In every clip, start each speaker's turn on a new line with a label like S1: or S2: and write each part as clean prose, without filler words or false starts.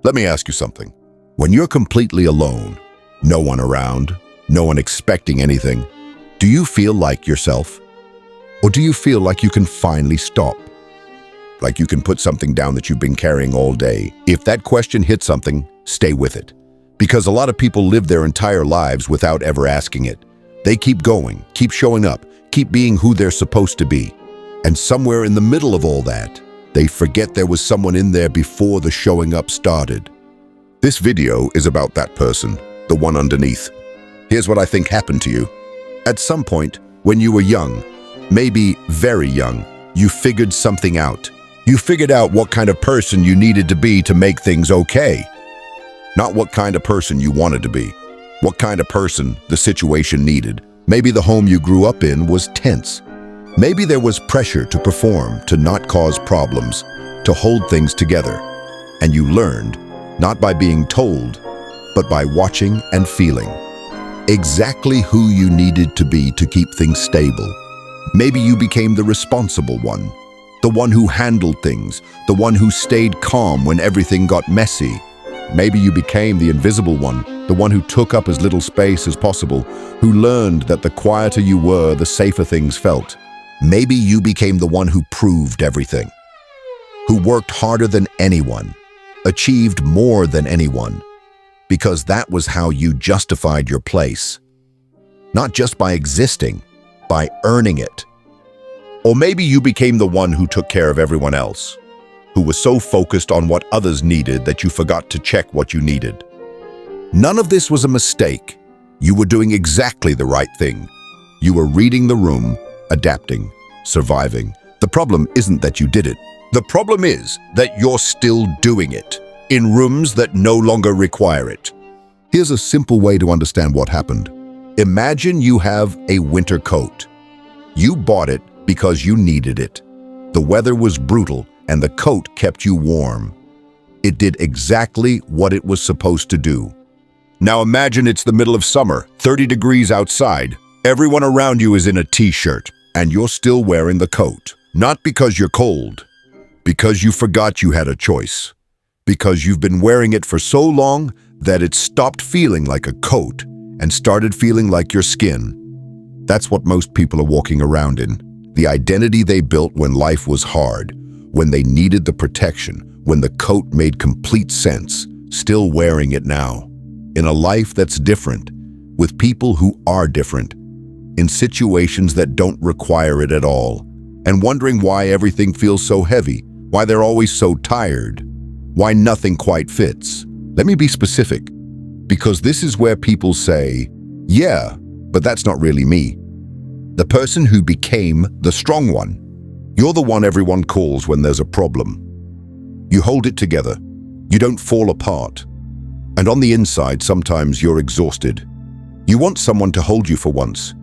S1: Let me ask you something. When you're completely alone, no one around, no one expecting anything, do you feel like yourself? Or do you feel like you can finally stop? Like you can put something down that you've been carrying all day? If that question hits something, stay with it. Because a lot of people live their entire lives without ever asking it. They keep going, keep showing up, keep being who they're supposed to be. And somewhere in the middle of all that, they forget there was someone in there before the showing up started. This video is about that person, the one underneath. Here's what I think happened to you. At some point, when you were young, maybe very young, you figured something out. You figured out what kind of person you needed to be to make things okay. Not what kind of person you wanted to be. What kind of person the situation needed. Maybe the home you grew up in was tense. Maybe there was pressure to perform, to not cause problems, to hold things together. And you learned, not by being told, but by watching and feeling, exactly who you needed to be to keep things stable. Maybe you became the responsible one, the one who handled things, the one who stayed calm when everything got messy. Maybe you became the invisible one, the one who took up as little space as possible, who learned that the quieter you were, the safer things felt. Maybe you became the one who proved everything, who worked harder than anyone, achieved more than anyone, because that was how you justified your place. Not just by existing, by earning it. Or maybe you became the one who took care of everyone else, who was so focused on what others needed that you forgot to check what you needed. None of this was a mistake. You were doing exactly the right thing. You were reading the room, adapting, surviving. The problem isn't that you did it. The problem is that you're still doing it, in rooms that no longer require it. Here's a simple way to understand what happened. Imagine you have a winter coat. You bought it because you needed it. The weather was brutal and the coat kept you warm. It did exactly what it was supposed to do. Now imagine it's the middle of summer, 30 degrees outside. Everyone around you is in a t-shirt and you're still wearing the coat. Not because you're cold, because you forgot you had a choice. Because you've been wearing it for so long that it stopped feeling like a coat and started feeling like your skin. That's what most people are walking around in. The identity they built when life was hard, when they needed the protection, when the coat made complete sense, still wearing it now. In a life that's different, with people who are different, in situations that don't require it at all, and wondering why everything feels so heavy, why they're always so tired, why nothing quite fits. Let me be specific, because this is where people say, yeah, but that's not really me. The person who became the strong one. You're the one everyone calls when there's a problem. You hold it together. You don't fall apart. And on the inside, sometimes you're exhausted. You want someone to hold you for once.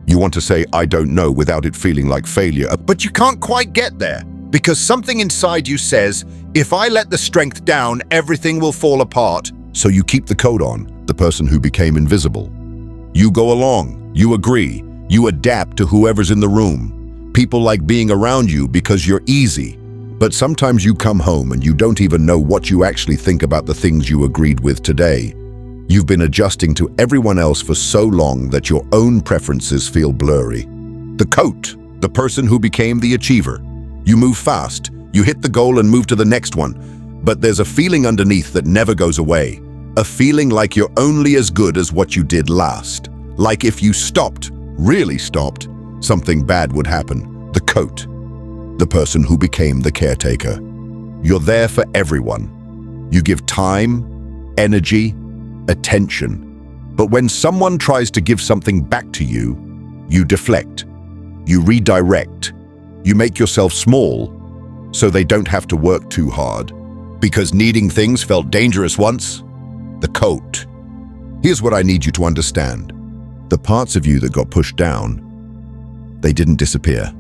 S1: You want to say, I don't know, without it feeling like failure. But you can't quite get there, because something inside you says, if I let the strength down, everything will fall apart. So you keep the coat on, the person who became invisible. You go along, you agree, you adapt to whoever's in the room. People like being around you because you're easy. But sometimes you come home and you don't even know what you actually think about the things you agreed with today. You've been adjusting to everyone else for so long that your own preferences feel blurry. The coat, the person who became the achiever. You move fast, you hit the goal and move to the next one. But there's a feeling underneath that never goes away. A feeling like you're only as good as what you did last. Like if you stopped, really stopped, something bad would happen. The coat, the person who became the caretaker. You're there for everyone. You give time, energy, attention. But when someone tries to give something back to you, you deflect, you redirect, you make yourself small so they don't have to work too hard. Because needing things felt dangerous once? The coat. Here's what I need you to understand. The parts of you that got pushed down, they didn't disappear.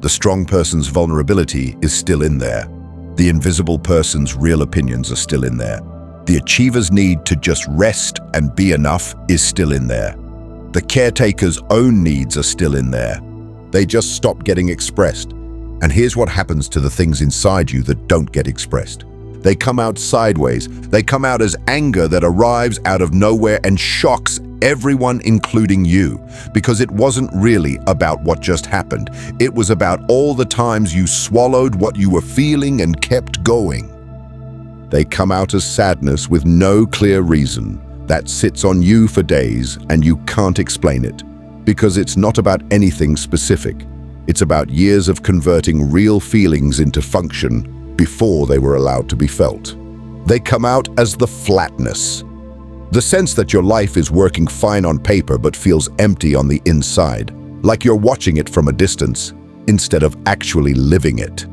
S1: The strong person's vulnerability is still in there. The invisible person's real opinions are still in there. The achiever's need to just rest and be enough is still in there. The caretaker's own needs are still in there. They just stop getting expressed. And here's what happens to the things inside you that don't get expressed. They come out sideways. They come out as anger that arrives out of nowhere and shocks everyone, including you, because it wasn't really about what just happened. It was about all the times you swallowed what you were feeling and kept going. They come out as sadness with no clear reason that sits on you for days and you can't explain it, because it's not about anything specific. It's about years of converting real feelings into function before they were allowed to be felt. They come out as the flatness, the sense that your life is working fine on paper but feels empty on the inside, like you're watching it from a distance instead of actually living it.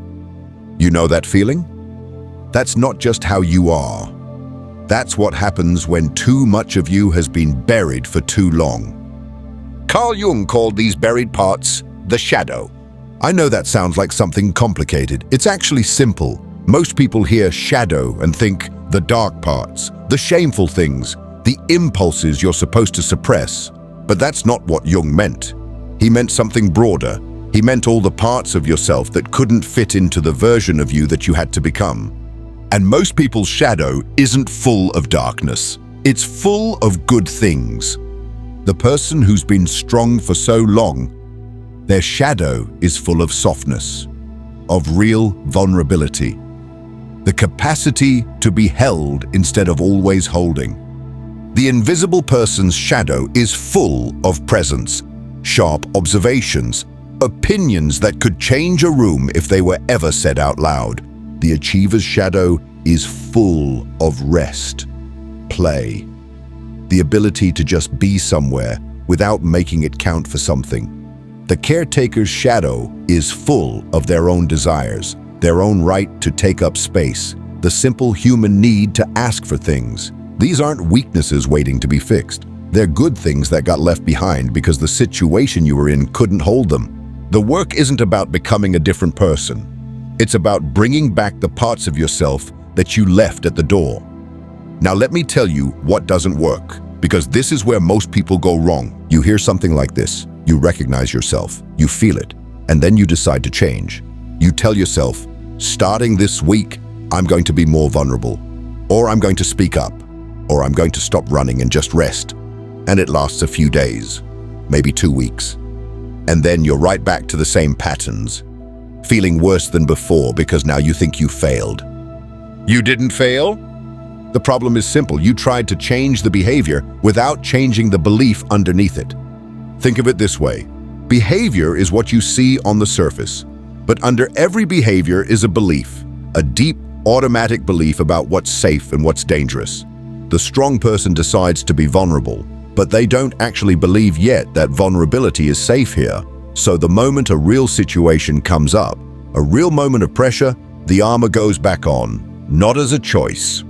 S1: You know that feeling? That's not just how you are. That's what happens when too much of you has been buried for too long. Carl Jung called these buried parts the shadow. I know that sounds like something complicated. It's actually simple. Most people hear shadow and think the dark parts, the shameful things, the impulses you're supposed to suppress. But that's not what Jung meant. He meant something broader. He meant all the parts of yourself that couldn't fit into the version of you that you had to become. And most people's shadow isn't full of darkness. It's full of good things. The person who's been strong for so long, their shadow is full of softness, of real vulnerability, the capacity to be held instead of always holding. The invisible person's shadow is full of presence, sharp observations, opinions that could change a room if they were ever said out loud. The achiever's shadow is full of rest, play, the ability to just be somewhere without making it count for something. The caretaker's shadow is full of their own desires, their own right to take up space, the simple human need to ask for things. These aren't weaknesses waiting to be fixed. They're good things that got left behind because the situation you were in couldn't hold them. The work isn't about becoming a different person. It's about bringing back the parts of yourself that you left at the door. Now let me tell you what doesn't work, because this is where most people go wrong. You hear something like this. You recognize yourself, you feel it, and then you decide to change. You tell yourself, starting this week, I'm going to be more vulnerable, or I'm going to speak up, or I'm going to stop running and just rest. And it lasts a few days, maybe 2 weeks. And then you're right back to the same patterns, feeling worse than before because now you think you failed. You didn't fail? The problem is simple. You tried to change the behavior without changing the belief underneath it. Think of it this way. Behavior is what you see on the surface, but under every behavior is a belief, a deep, automatic belief about what's safe and what's dangerous. The strong person decides to be vulnerable, but they don't actually believe yet that vulnerability is safe here. So the moment a real situation comes up, a real moment of pressure, the armor goes back on, not as a choice,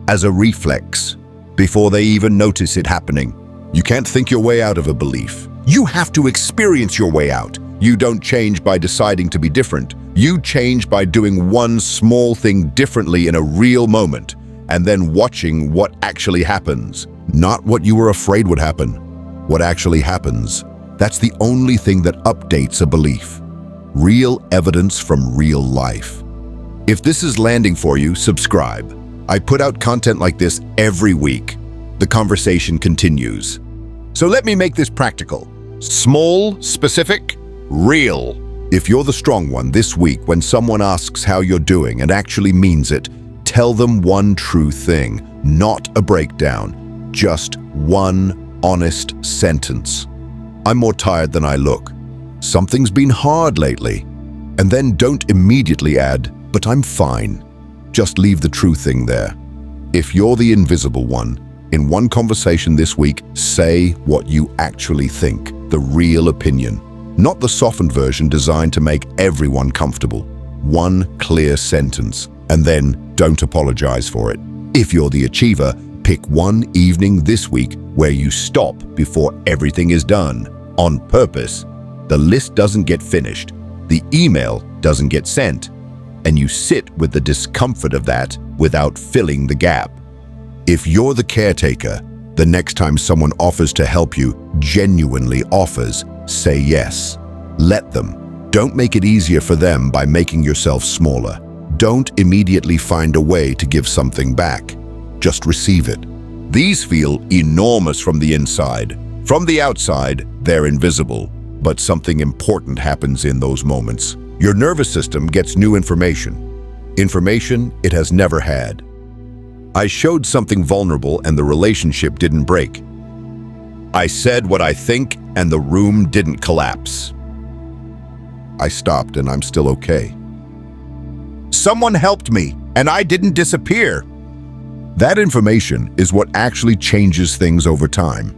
S1: as a reflex, before they even notice it happening. You can't think your way out of a belief. You have to experience your way out. You don't change by deciding to be different. You change by doing one small thing differently in a real moment, and then watching what actually happens. Not what you were afraid would happen. What actually happens. That's the only thing that updates a belief. Real evidence from real life. If this is landing for you, subscribe. I put out content like this every week. The conversation continues. So let me make this practical. Small, specific, real. If you're the strong one this week, when someone asks how you're doing and actually means it, tell them one true thing, not a breakdown, just one honest sentence. I'm more tired than I look. Something's been hard lately. And then don't immediately add, but I'm fine. Just leave the true thing there. If you're the invisible one, in one conversation this week, say what you actually think, the real opinion, not the softened version designed to make everyone comfortable. One clear sentence, and then don't apologize for it. If you're the achiever, pick one evening this week where you stop before everything is done, on purpose. The list doesn't get finished, the email doesn't get sent, and you sit with the discomfort of that without filling the gap. If you're the caretaker, the next time someone offers to help you, genuinely offers, say yes. Let them. Don't make it easier for them by making yourself smaller. Don't immediately find a way to give something back. Just receive it. These feel enormous from the inside. From the outside, they're invisible. But something important happens in those moments. Your nervous system gets new information. Information it has never had. I showed something vulnerable and the relationship didn't break. I said what I think and the room didn't collapse. I stopped and I'm still okay. Someone helped me and I didn't disappear. That information is what actually changes things over time.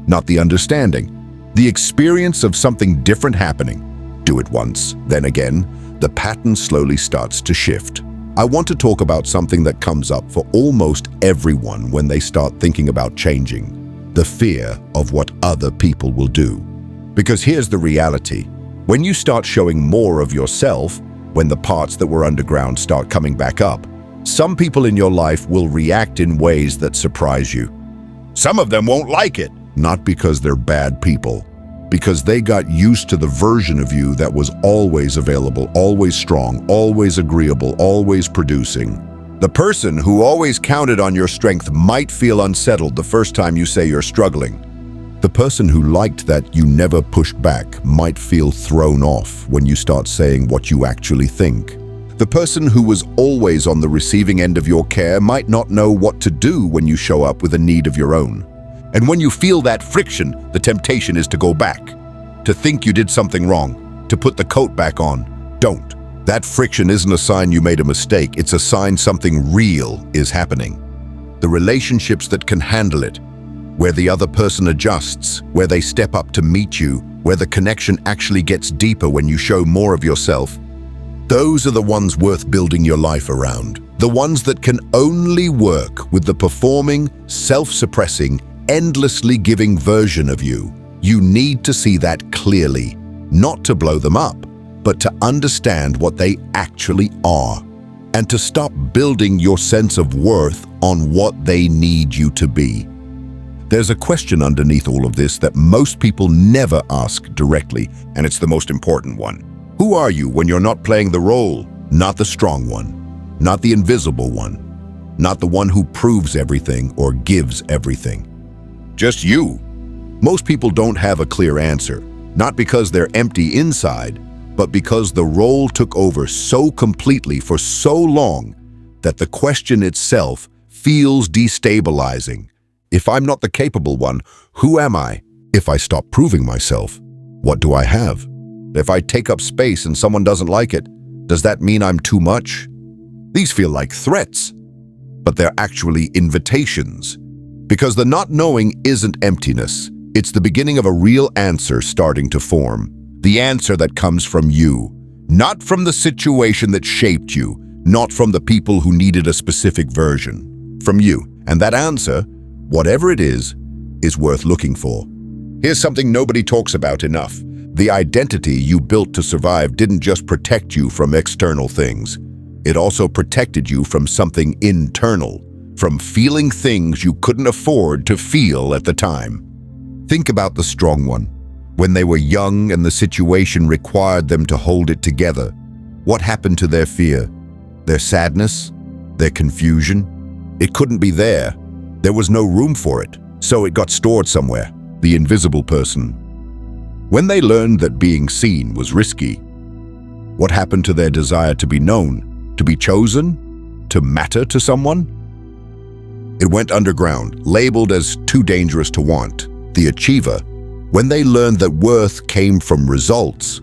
S1: Not the understanding, the experience of something different happening. Do it once, then again, the pattern slowly starts to shift. I want to talk about something that comes up for almost everyone when they start thinking about changing. The fear of what other people will do. Because here's the reality. When you start showing more of yourself, when the parts that were underground start coming back up, some people in your life will react in ways that surprise you. Some of them won't like it, not because they're bad people, because they got used to the version of you that was always available, always strong, always agreeable, always producing. The person who always counted on your strength might feel unsettled the first time you say you're struggling. The person who liked that you never pushed back might feel thrown off when you start saying what you actually think. The person who was always on the receiving end of your care might not know what to do when you show up with a need of your own. And when you feel that friction, the temptation is to go back, to think you did something wrong, to put the coat back on. Don't. That friction isn't a sign you made a mistake, it's a sign something real is happening. The relationships that can handle it, where the other person adjusts, where they step up to meet you, where the connection actually gets deeper when you show more of yourself, those are the ones worth building your life around. The ones that can only work with the performing, self-suppressing, endlessly giving version of you. You need to see that clearly, not to blow them up, but to understand what they actually are, and to stop building your sense of worth on what they need you to be. There's a question underneath all of this that most people never ask directly, and it's the most important one. Who are you when you're not playing the role? Not the strong one, not the invisible one, not the one who proves everything or gives everything. Just you. Most people don't have a clear answer, not because they're empty inside, but because the role took over so completely for so long that the question itself feels destabilizing. If I'm not the capable one, who am I? If I stop proving myself, what do I have? If I take up space and someone doesn't like it, does that mean I'm too much? These feel like threats, but they're actually invitations. Because the not knowing isn't emptiness. It's the beginning of a real answer starting to form. The answer that comes from you, not from the situation that shaped you, not from the people who needed a specific version. From you. And that answer, whatever it is worth looking for. Here's something nobody talks about enough. The identity you built to survive didn't just protect you from external things. It also protected you from something internal, from feeling things you couldn't afford to feel at the time. Think about the strong one. When they were young and the situation required them to hold it together, what happened to their fear? Their sadness? Their confusion? It couldn't be there. There was no room for it, so it got stored somewhere. The invisible person. When they learned that being seen was risky, what happened to their desire to be known, to be chosen, to matter to someone? It went underground, labeled as too dangerous to want. The achiever. When they learned that worth came from results,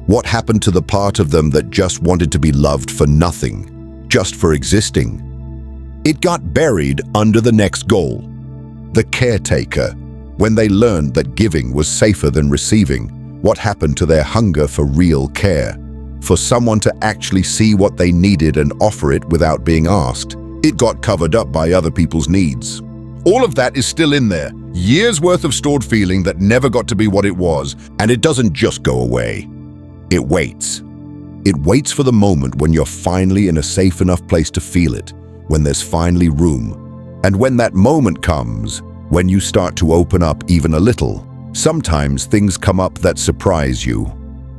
S1: what happened to the part of them that just wanted to be loved for nothing, just for existing? It got buried under the next goal. The caretaker. When they learned that giving was safer than receiving, what happened to their hunger for real care? For someone to actually see what they needed and offer it without being asked. It got covered up by other people's needs. All of that is still in there. Years worth of stored feeling that never got to be what it was, and it doesn't just go away. It waits. It waits for the moment when you're finally in a safe enough place to feel it, when there's finally room. And when that moment comes, when you start to open up even a little, Sometimes things come up that surprise you.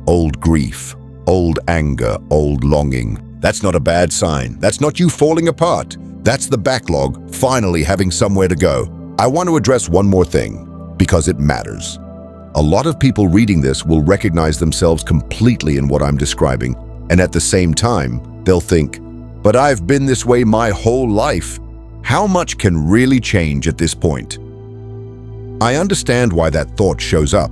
S1: Old grief, old anger, old longing. That's not a bad sign. That's not you falling apart. That's the backlog finally having somewhere to go. I want to address one more thing, because it matters. A lot of people reading this will recognize themselves completely in what I'm describing, and at the same time, they'll think, but I've been this way my whole life. How much can really change at this point? I understand why that thought shows up.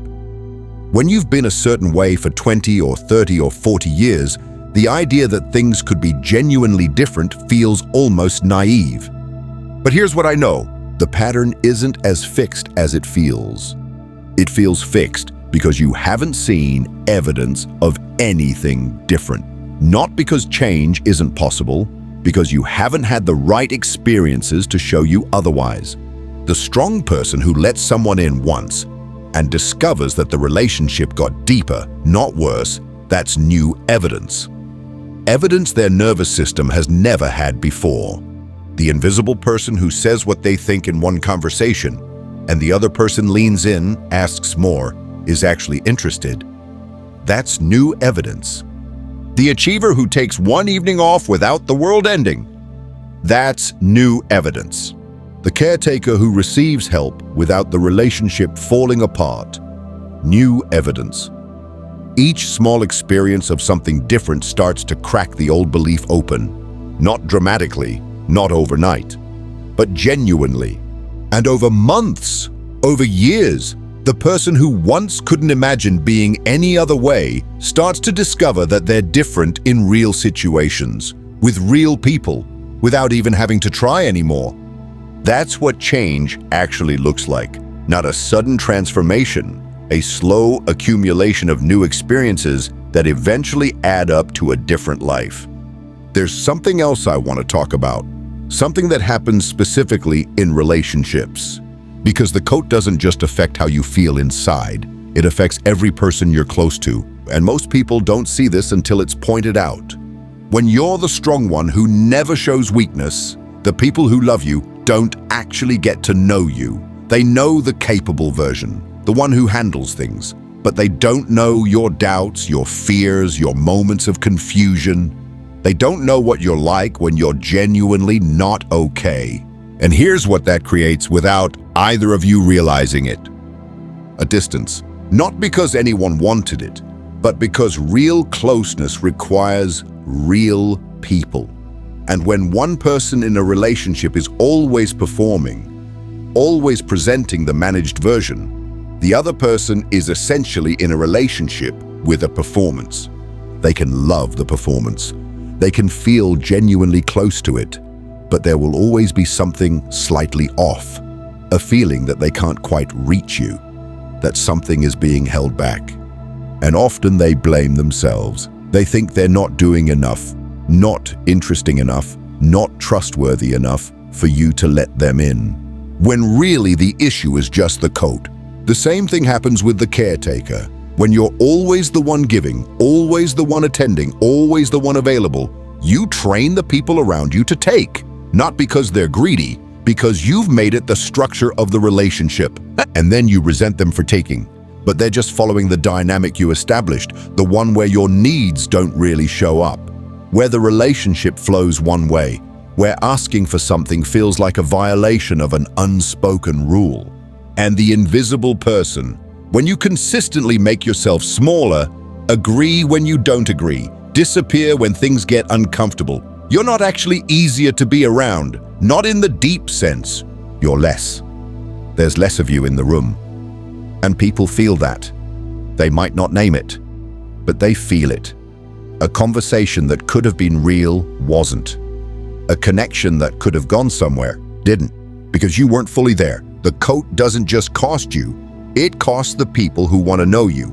S1: When you've been a certain way for 20 or 30 or 40 years, the idea that things could be genuinely different feels almost naive. But here's what I know. The pattern isn't as fixed as it feels. It feels fixed because you haven't seen evidence of anything different. Not because change isn't possible, because you haven't had the right experiences to show you otherwise. The strong person who lets someone in once and discovers that the relationship got deeper, not worse, that's new evidence. Evidence their nervous system has never had before. The invisible person who says what they think in one conversation, and the other person leans in, asks more, is actually interested. That's new evidence. The achiever who takes one evening off without the world ending. That's new evidence. The caretaker who receives help without the relationship falling apart. New evidence. Each small experience of something different starts to crack the old belief open. Not dramatically, not overnight, but genuinely. And over months, over years, the person who once couldn't imagine being any other way starts to discover that they're different in real situations, with real people, without even having to try anymore. That's what change actually looks like. Not a sudden transformation, a slow accumulation of new experiences that eventually add up to a different life. There's something else I want to talk about, something that happens specifically in relationships. Because the coat doesn't just affect how you feel inside, it affects every person you're close to, and most people don't see this until it's pointed out. When you're the strong one who never shows weakness, the people who love you don't actually get to know you. They know the capable version, the one who handles things, but they don't know your doubts, your fears, your moments of confusion. They don't know what you're like when you're genuinely not okay. And here's what that creates without either of you realizing it. A distance, not because anyone wanted it, but because real closeness requires real people. And when one person in a relationship is always performing, always presenting the managed version, the other person is essentially in a relationship with a performance. They can love the performance. They can feel genuinely close to it, but there will always be something slightly off, a feeling that they can't quite reach you, that something is being held back. And often they blame themselves. They think they're not doing enough, not interesting enough, not trustworthy enough for you to let them in. When really the issue is just the coat. The same thing happens with the caretaker. When you're always the one giving, always the one attending, always the one available, you train the people around you to take. Not because they're greedy, because you've made it the structure of the relationship. And then you resent them for taking. But they're just following the dynamic you established, the one where your needs don't really show up. Where the relationship flows one way, where asking for something feels like a violation of an unspoken rule. And the invisible person, when you consistently make yourself smaller, agree when you don't agree, disappear when things get uncomfortable, you're not actually easier to be around, not in the deep sense. You're less. There's less of you in the room. And people feel that. They might not name it, but they feel it. A conversation that could have been real wasn't. A connection that could have gone somewhere didn't, because you weren't fully there. The coat doesn't just cost you, it costs the people who want to know you.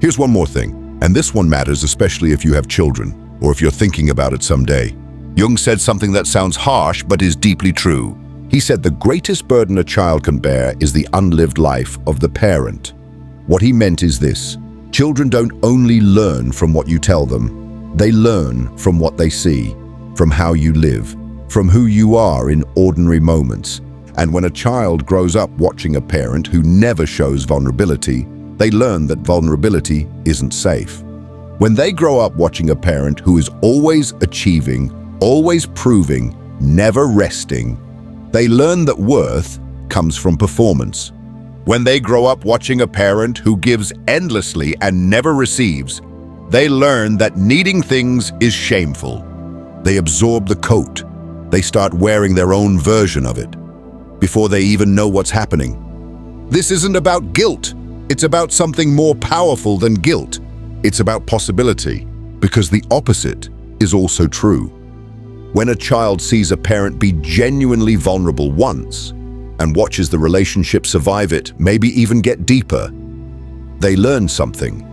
S1: Here's one more thing, and this one matters especially if you have children, or if you're thinking about it someday. Jung said something that sounds harsh but is deeply true. He said the greatest burden a child can bear is the unlived life of the parent. What he meant is this: children don't only learn from what you tell them, they learn from what they see, from how you live, from who you are in ordinary moments. And when a child grows up watching a parent who never shows vulnerability, they learn that vulnerability isn't safe. When they grow up watching a parent who is always achieving, always proving, never resting, they learn that worth comes from performance. When they grow up watching a parent who gives endlessly and never receives, they learn that needing things is shameful. They absorb the coat. They start wearing their own version of it before they even know what's happening. This isn't about guilt. It's about something more powerful than guilt. It's about possibility, because the opposite is also true. When a child sees a parent be genuinely vulnerable once and watches the relationship survive it, maybe even get deeper, they learn something.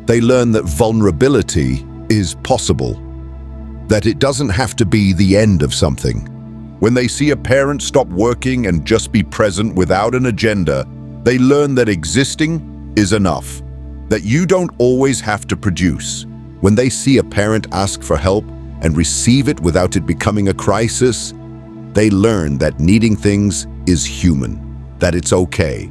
S1: They learn that vulnerability is possible, that it doesn't have to be the end of something. When they see a parent stop working and just be present without an agenda, they learn that existing is enough, that you don't always have to produce. When they see a parent ask for help and receive it without it becoming a crisis, they learn that needing things is human, that it's okay.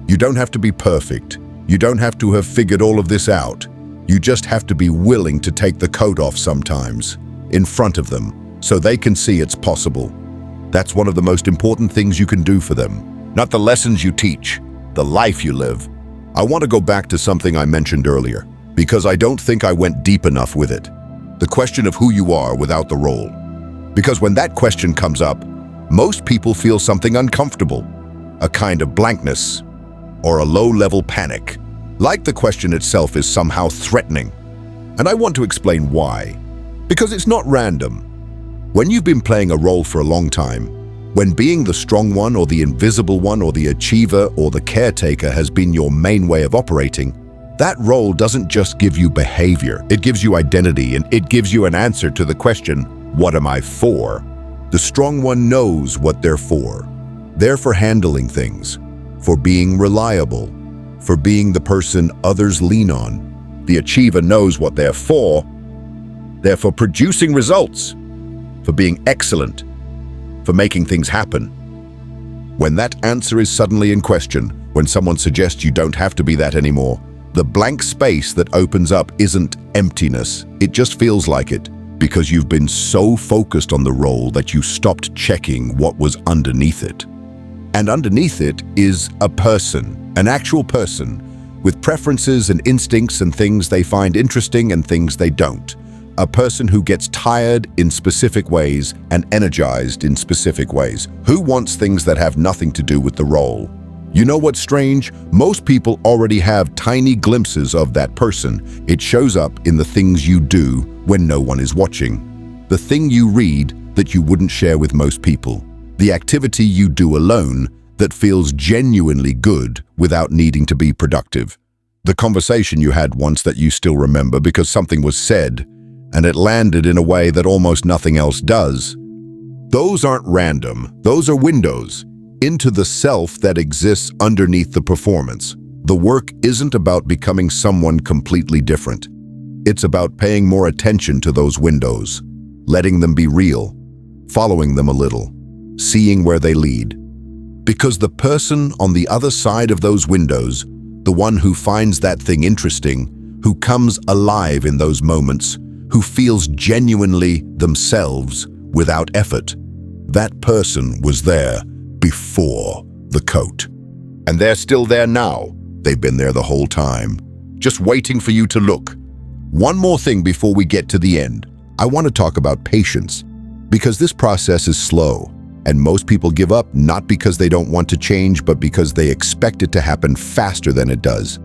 S1: You don't have to be perfect. You don't have to have figured all of this out. You just have to be willing to take the coat off sometimes, in front of them, so they can see it's possible. That's one of the most important things you can do for them. Not the lessons you teach, the life you live. I want to go back to something I mentioned earlier, because I don't think I went deep enough with it. The question of who you are without the role. Because when that question comes up, most people feel something uncomfortable, a kind of blankness, or a low-level panic, like the question itself is somehow threatening. And I want to explain why. Because it's not random. When you've been playing a role for a long time, when being the strong one or the invisible one or the achiever or the caretaker has been your main way of operating, that role doesn't just give you behavior, it gives you identity, and it gives you an answer to the question, what am I for? The strong one knows what they're for. They're for handling things, for being reliable, for being the person others lean on. The achiever knows what they're for. They're for producing results, for being excellent, for making things happen. When that answer is suddenly in question, when someone suggests you don't have to be that anymore, the blank space that opens up isn't emptiness, it just feels like it, because you've been so focused on the role that you stopped checking what was underneath it. And underneath it is a person, an actual person, with preferences and instincts and things they find interesting and things they don't. A person who gets tired in specific ways and energized in specific ways. Who wants things that have nothing to do with the role? You know what's strange? Most people already have tiny glimpses of that person. It shows up in the things you do when no one is watching. The thing you read that you wouldn't share with most people. The activity you do alone that feels genuinely good without needing to be productive. The conversation you had once that you still remember because something was said, and it landed in a way that almost nothing else does. Those aren't random, those are windows into the self that exists underneath the performance. The work isn't about becoming someone completely different. It's about paying more attention to those windows, letting them be real, following them a little, seeing where they lead. Because the person on the other side of those windows, the one who finds that thing interesting, who comes alive in those moments, who feels genuinely themselves without effort, that person was there before the coat. And they're still there now. They've been there the whole time, just waiting for you to look. One more thing before we get to the end. I want to talk about patience, because this process is slow, and most people give up not because they don't want to change, but because they expect it to happen faster than it does.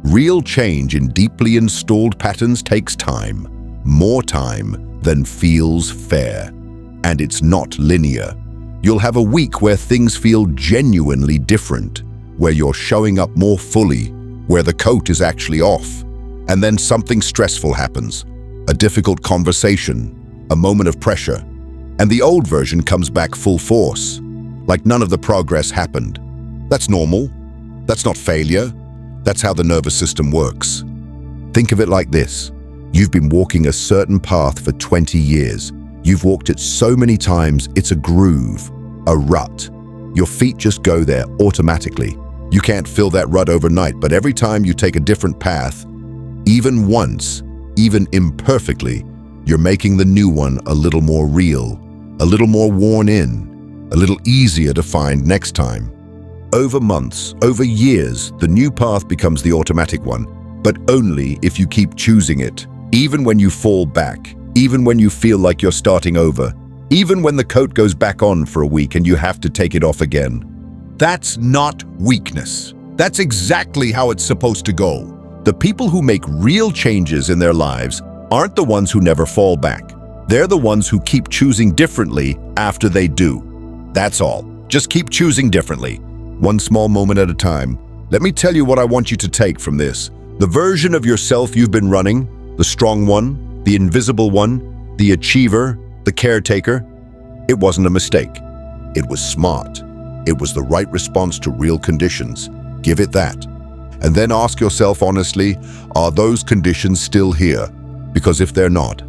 S1: Real change in deeply installed patterns takes time. More time than feels fair. And it's not linear. You'll have a week where things feel genuinely different, where you're showing up more fully, where the coat is actually off. And then something stressful happens, a difficult conversation, a moment of pressure, and the old version comes back full force, like none of the progress happened. That's normal. That's not failure. That's how the nervous system works. Think of it like this. You've been walking a certain path for 20 years. You've walked it so many times, it's a groove, a rut. Your feet just go there automatically. You can't fill that rut overnight, but every time you take a different path, even once, even imperfectly, you're making the new one a little more real, a little more worn in, a little easier to find next time. Over months, over years, the new path becomes the automatic one, but only if you keep choosing it, even when you fall back, even when you feel like you're starting over, even when the coat goes back on for a week and you have to take it off again. That's not weakness. That's exactly how it's supposed to go. The people who make real changes in their lives aren't the ones who never fall back. They're the ones who keep choosing differently after they do. That's all. Just keep choosing differently, one small moment at a time. Let me tell you what I want you to take from this. The version of yourself you've been running, the strong one, the invisible one, the achiever, the caretaker, it wasn't a mistake. It was smart. It was the right response to real conditions. Give it that. And then ask yourself honestly, are those conditions still here? Because if they're not,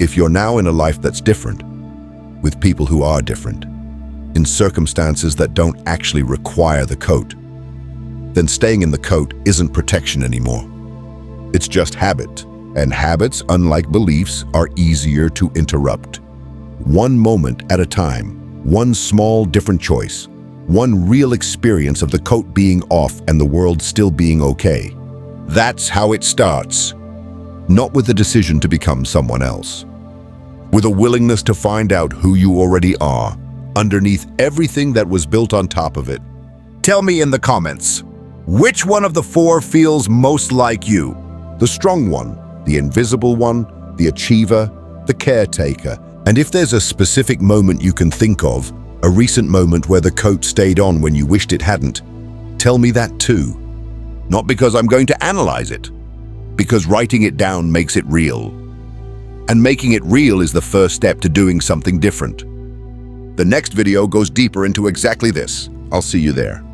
S1: if you're now in a life that's different, with people who are different, in circumstances that don't actually require the coat, then staying in the coat isn't protection anymore. It's just habit, and habits, unlike beliefs, are easier to interrupt. One moment at a time, one small different choice, one real experience of the coat being off and the world still being okay. That's how it starts. Not with the decision to become someone else. With a willingness to find out who you already are, underneath everything that was built on top of it. Tell me in the comments, which one of the four feels most like you? The strong one, the invisible one, the achiever, the caretaker. And if there's a specific moment you can think of, a recent moment where the coat stayed on when you wished it hadn't, tell me that too. Not because I'm going to analyze it, because writing it down makes it real. And making it real is the first step to doing something different. The next video goes deeper into exactly this. I'll see you there.